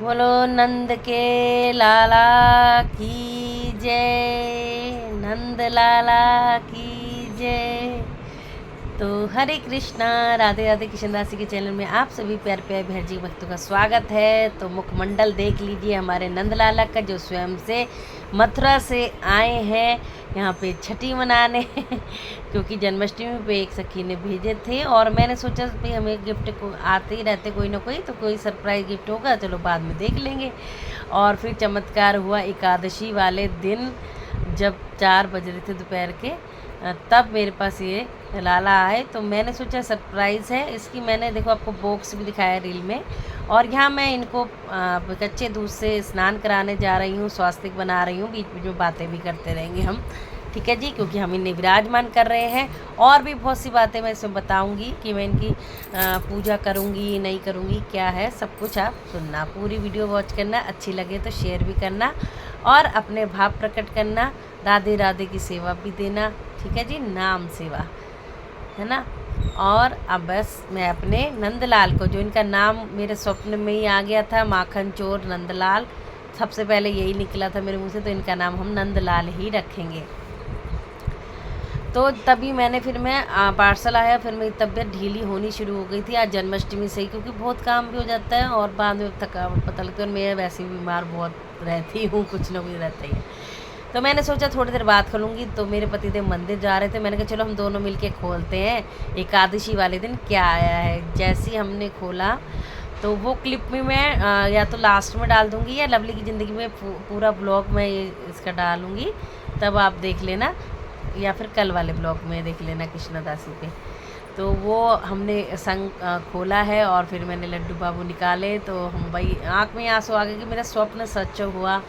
बोलो नंद के लाला की जय, नंद लाला की जय। तो हरे कृष्णा, राधे राधे। कृष्ण दासी के चैनल में आप सभी प्यार प्यार भैर जी भक्तों का स्वागत है। तो मुखमंडल देख लीजिए हमारे नंदलाला का, जो स्वयं से मथुरा से आए हैं यहाँ पे छठी मनाने क्योंकि जन्माष्टमी पे एक सखी ने भेजे थे और मैंने सोचा भाई हमें गिफ्ट को आते ही रहते कोई ना कोई, तो कोई सरप्राइज़ गिफ्ट होगा, चलो बाद में देख लेंगे। और फिर चमत्कार हुआ एकादशी वाले दिन, जब 4 बज रहे थे दोपहर के, तब मेरे पास ये लाला आए। तो मैंने सोचा सरप्राइज़ है इसकी। मैंने देखो आपको बॉक्स भी दिखाया रील में। और यहाँ मैं इनको कच्चे दूध से स्नान कराने जा रही हूँ, स्वास्तिक बना रही हूँ। बीच बीच में बातें भी करते रहेंगे हम, ठीक है जी, क्योंकि हम इन्हें विराजमान कर रहे हैं। और भी बहुत सी बातें मैं इसमें बताऊंगी कि मैं इनकी पूजा करूंगी नहीं करूंगी, क्या है सब कुछ आप सुनना। पूरी वीडियो वॉच करना, अच्छी लगे तो शेयर भी करना और अपने भाव प्रकट करना। राधे राधे की सेवा भी देना, ठीक है जी, नाम सेवा है ना। और अब बस मैं अपने नंदलाल को, जो इनका नाम मेरे स्वप्न में ही आ गया था, माखन चोर नंदलाल, सबसे पहले यही निकला था मेरे मुंह से, तो इनका नाम हम नंदलाल ही रखेंगे। तो तभी मैंने फिर मैं पार्सल आया, फिर मेरी तबीयत ढीली होनी शुरू हो गई थी आज जन्माष्टमी से ही, क्योंकि बहुत काम भी हो जाता है और बाद में थकावट पता लगती है। और मैं वैसे भी बीमार बहुत रहती हूँ, कुछ ना कुछ रहता ही है। तो मैंने सोचा थोड़ी देर बात कर लूँगी। तो मेरे पतिदेव मंदिर जा रहे थे, मैंने कहा चलो हम दोनों मिलके खोलते हैं एकादशी वाले दिन क्या आया है। जैसे ही हमने खोला तो वो क्लिप में मैं या तो लास्ट में डाल दूँगी या लवली की ज़िंदगी में पूरा ब्लॉग मैं इसका डालूँगी, तब आप देख लेना, या फिर कल वाले ब्लॉग में देख लेना कृष्णा दासी पे। तो वो हमने संग खोला है और फिर मैंने लड्डू बाबू निकाले। तो हम भाई आँख में आंसू आ गए कि मेरा स्वप्न सच हुआ।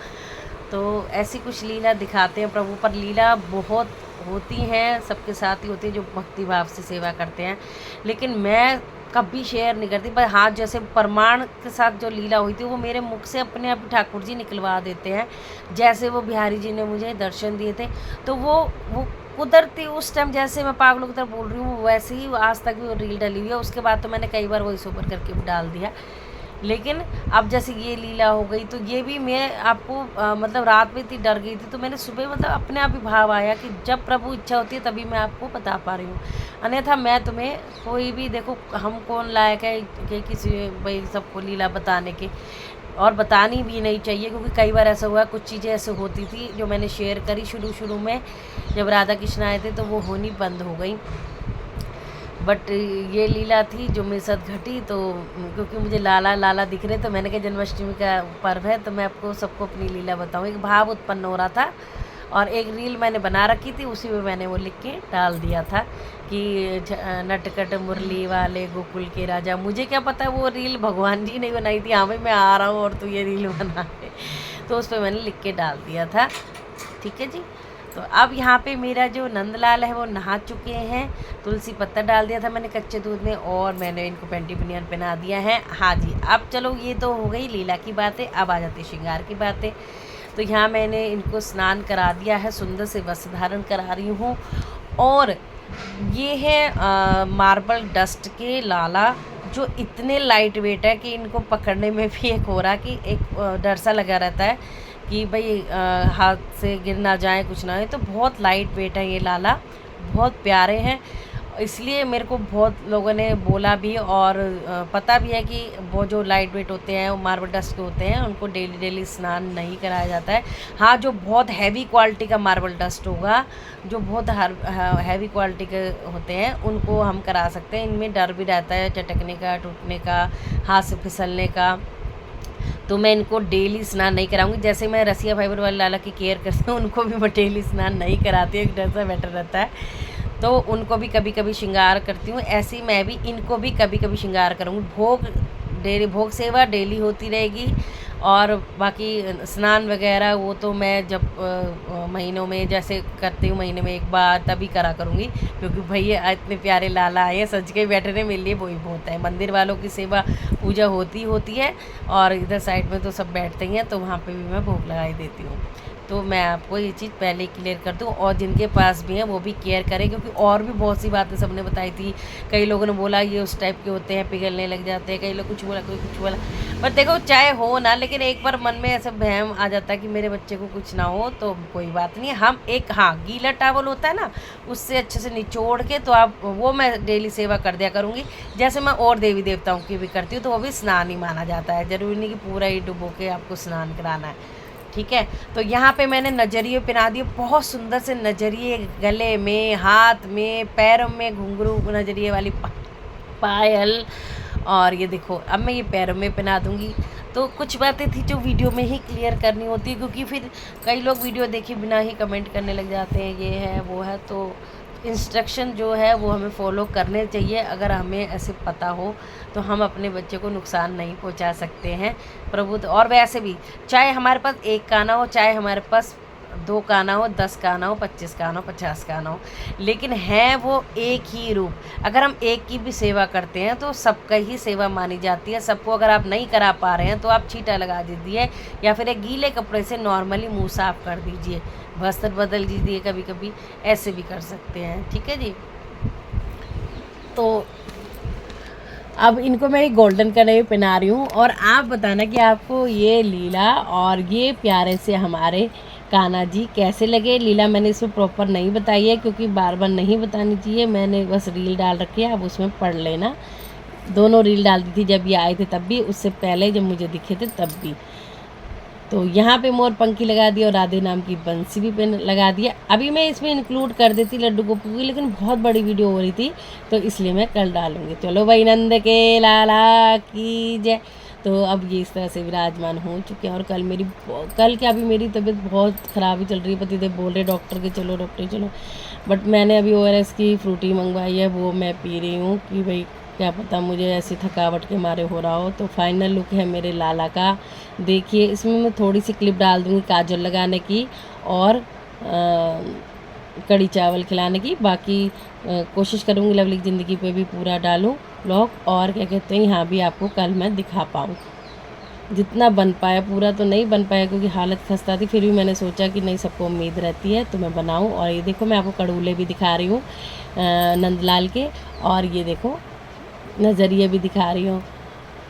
तो ऐसी कुछ लीला दिखाते हैं प्रभु, पर लीला बहुत होती हैं, सबके साथ ही होती है जो भक्ति भाव से सेवा करते हैं। लेकिन मैं कभी शेयर नहीं करती, पर हाँ जैसे प्रमाण के साथ जो लीला हुई थी वो मेरे मुख से अपने आप ठाकुर जी निकलवा देते हैं। जैसे वो बिहारी जी ने मुझे दर्शन दिए थे, तो वो कुदरती उस टाइम जैसे मैं पागलों की तरह बोल रही हूँ वैसे ही आज तक भी वो रील डली हुई है। उसके बाद तो मैंने कई बार वॉइस ओवर करके भी डाल दिया। लेकिन अब जैसे ये लीला हो गई, तो ये भी मैं आपको मतलब रात में इतनी डर गई थी, तो मैंने सुबह मतलब अपने आप ही भाव आया कि जब प्रभु इच्छा होती है तभी मैं आपको बता पा रही हूँ। अन्यथा मैं तुम्हें कोई भी, देखो हम कौन लायक है कि किसी भाई सबको लीला बताने के, और बतानी भी नहीं चाहिए, क्योंकि कई बार ऐसा हुआ, कुछ चीज़ें ऐसे होती थी जो मैंने शेयर करी शुरू में जब राधा कृष्ण आए थे, तो वो होनी बंद हो गई। बट ये लीला थी जो मेरे साथ घटी। तो क्योंकि मुझे लाला लाला दिख रहे, तो मैंने कहा जन्माष्टमी का पर्व है तो मैं आपको सबको अपनी लीला बताऊँ। एक भाव उत्पन्न हो रहा था और एक रील मैंने बना रखी थी, उसी में मैंने वो लिख के डाल दिया था कि नटखट मुरली वाले गोकुल के राजा। मुझे क्या पता वो रील भगवान जी ने बनाई थी, हाँ भाई मैं आ रहा हूँ और तू ये रील बना है, तो उस पर मैंने लिख के डाल दिया था, ठीक है जी। तो अब यहाँ पे मेरा जो नंदलाल है वो नहा चुके हैं, तुलसी पत्ता डाल दिया था मैंने कच्चे दूध में, और मैंने इनको पैंटी बनियान पहना दिया है। हाँ जी, अब चलो ये तो हो गई लीला की बातें, अब आ जाती श्रृंगार की बातें। तो यहाँ मैंने इनको स्नान करा दिया है, सुंदर से वस्त्र धारण करा रही हूँ। और ये है मार्बल डस्ट के लाला, जो इतने लाइट वेट है कि इनको पकड़ने में भी एक हो रहा कि एक डर सा लगा रहता है कि भाई हाथ से गिर ना जाए, कुछ ना हो। तो बहुत लाइट वेट है ये लाला, बहुत प्यारे हैं। इसलिए मेरे को बहुत लोगों ने बोला भी और पता भी है कि वो जो लाइट वेट होते हैं वो मार्बल डस्ट के होते हैं, उनको डेली स्नान नहीं कराया जाता है। हाँ, जो बहुत हैवी क्वालिटी का मार्बल डस्ट होगा, जो बहुत हैवी क्वालिटी के होते हैं, उनको हम करा सकते हैं। इनमें डर भी रहता है चटकने का, टूटने का, हाथ से फिसलने का। तो मैं इनको डेली स्नान नहीं कराऊंगी। जैसे मैं रसिया फाइबर वाले लाला की केयर करती हूँ, उनको भी मैं डेली स्नान नहीं कराती हूँ, एक डर सा बेटर रहता है। तो उनको भी कभी कभी श्रृंगार करती हूँ, ऐसे ही मैं भी इनको भी कभी कभी श्रृंगार करूँगी। भोग सेवा डेली होती रहेगी, और बाकी स्नान वगैरह वो तो मैं जब महीनों में जैसे करती हूँ, महीने में एक बार, तभी करा करूँगी। क्योंकि भैया इतने प्यारे लाला आए हैं, सज के बैठे रहे, मेरे लिए वही बहुत है। मंदिर वालों की सेवा पूजा होती है, और इधर साइड में तो सब बैठते ही हैं, तो वहाँ पे भी मैं भोग लगाई देती हूँ। तो मैं आपको ये चीज़ पहले क्लियर कर दूँ, और जिनके पास भी हैं वो भी केयर करें, क्योंकि और भी बहुत सी बातें सबने बताई थी। कई लोगों ने बोला ये उस टाइप के होते हैं, पिघलने लग जाते हैं, कई लोग कुछ बोला, कोई कुछ बोला। पर देखो चाहे हो ना, लेकिन एक बार मन में ऐसा वहम आ जाता है कि मेरे बच्चे को कुछ ना हो तो कोई बात नहीं। हम एक, हाँ, गीला टावल होता है ना, उससे अच्छे से निचोड़ के, तो आप वो मैं डेली सेवा कर दिया करूँगी, जैसे मैं और देवी देवताओं की भी करती हूँ। तो वो भी स्नान ही माना जाता है, ज़रूरी नहीं कि पूरा ही डुबो के आपको स्नान कराना है, ठीक है। तो यहाँ पे मैंने नजरिए पहना दिए, बहुत सुंदर से नजरिए, गले में, हाथ में, पैरों में घुंघरू नजरिए वाली पायल। और ये देखो अब मैं ये पैरों में पहना दूँगी। तो कुछ बातें थी जो वीडियो में ही क्लियर करनी होती है, क्योंकि फिर कई लोग वीडियो देखे बिना ही कमेंट करने लग जाते हैं, ये है वो है। तो इंस्ट्रक्शन जो है वो हमें फॉलो करने चाहिए। अगर हमें ऐसे पता हो तो हम अपने बच्चे को नुकसान नहीं पहुंचा सकते हैं प्रभु। तो और वैसे भी चाहे हमारे पास एक काना हो, चाहे हमारे पास 2 काना हो, 10 काना हो, 25 काना हो, 50 काना हो, लेकिन है वो एक ही रूप। अगर हम एक की भी सेवा करते हैं तो सबका ही सेवा मानी जाती है। सबको अगर आप नहीं करा पा रहे हैं तो आप छींटा लगा दीजिए, या फिर एक गीले कपड़े से नॉर्मली मुंह साफ कर दीजिए, वस्त्र बदल दीजिए, कभी कभी ऐसे भी कर सकते हैं, ठीक है जी। तो अब इनको मैं गोल्डन कलर पहना रही हूँ, और आप बताना कि आपको ये लीला और ये प्यारे से हमारे कान्हा जी कैसे लगे। लीला मैंने इसमें प्रॉपर नहीं बताई है, क्योंकि बार बार नहीं बतानी चाहिए, मैंने बस रील डाल रखी है, आप उसमें पढ़ लेना। दोनों रील डाल दी थी, जब ये आए थे तब भी, उससे पहले जब मुझे दिखे थे तब भी। तो यहाँ पे मोर पंखी लगा दिया और राधे नाम की बंसी भी पेन लगा दिया। अभी मैं इसमें इंक्लूड कर देती लड्डू गोपू की, लेकिन बहुत बड़ी वीडियो हो रही थी, तो इसलिए मैं कल डालूंगी। चलो भाई, नंद के लाला की जय। तो अब ये इस तरह से विराजमान हो चुके हैं। और कल क्या, अभी मेरी तबीयत बहुत ख़राब ही चल रही है। पतिदेव बोल रहे डॉक्टर के चलो, डॉक्टर चलो, बट मैंने अभी ORS की फ्रूटी मंगवाई है, वो मैं पी रही हूँ कि भाई क्या पता मुझे ऐसी थकावट के मारे हो रहा हो। तो फाइनल लुक है मेरे लाला का, देखिए। इसमें मैं थोड़ी सी क्लिप डाल दूँगी काजल लगाने की और कड़ी चावल खिलाने की। बाकी कोशिश करूँगी लवली की ज़िंदगी पे भी पूरा डालूँ व्लॉग, और क्या कहते हैं यहाँ भी आपको कल मैं दिखा पाऊँ। जितना बन पाया, पूरा तो नहीं बन पाया क्योंकि हालत खस्ता थी, फिर भी मैंने सोचा कि नहीं, सबको उम्मीद रहती है तो मैं बनाऊँ। और ये देखो मैं आपको कड़ूले भी दिखा रही हूँ नंदलाल के, और ये देखो नज़रिए भी दिखा रही हूँ।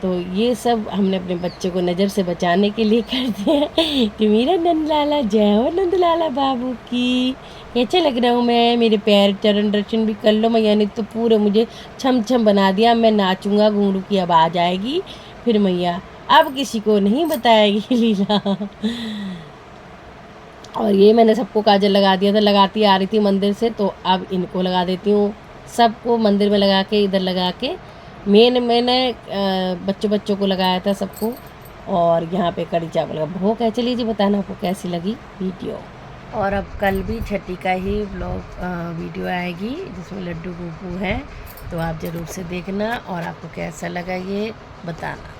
तो ये सब हमने अपने बच्चे को नज़र से बचाने के लिए करते हैं कि मेरा नंदलाला जय हो, नंदलाला बाबू की। कैसे लग रहा हूँ मैं? मेरे पैर चरण दर्शन भी कर लो मैया ने तो पूरे मुझे छम छम बना दिया। मैं नाचूंगा, घुंघरू की आवाज़ आएगी, फिर मैया अब किसी को नहीं बताएगी लीला। और ये मैंने सबको काजल लगा दिया था, लगाती आ रही थी मंदिर से, तो अब इनको लगा देती हूँ। सबको मंदिर में लगा के, इधर लगा के, मैंने बच्चों को लगाया था सबको। और यहाँ पे कड़ी चावल का भोग है। चलिए जी, बताना आपको कैसी लगी वीडियो। और अब कल भी छठी का ही व्लॉग वीडियो आएगी जिसमें लड्डू गोपू है, तो आप ज़रूर से देखना और आपको कैसा लगा ये बताना।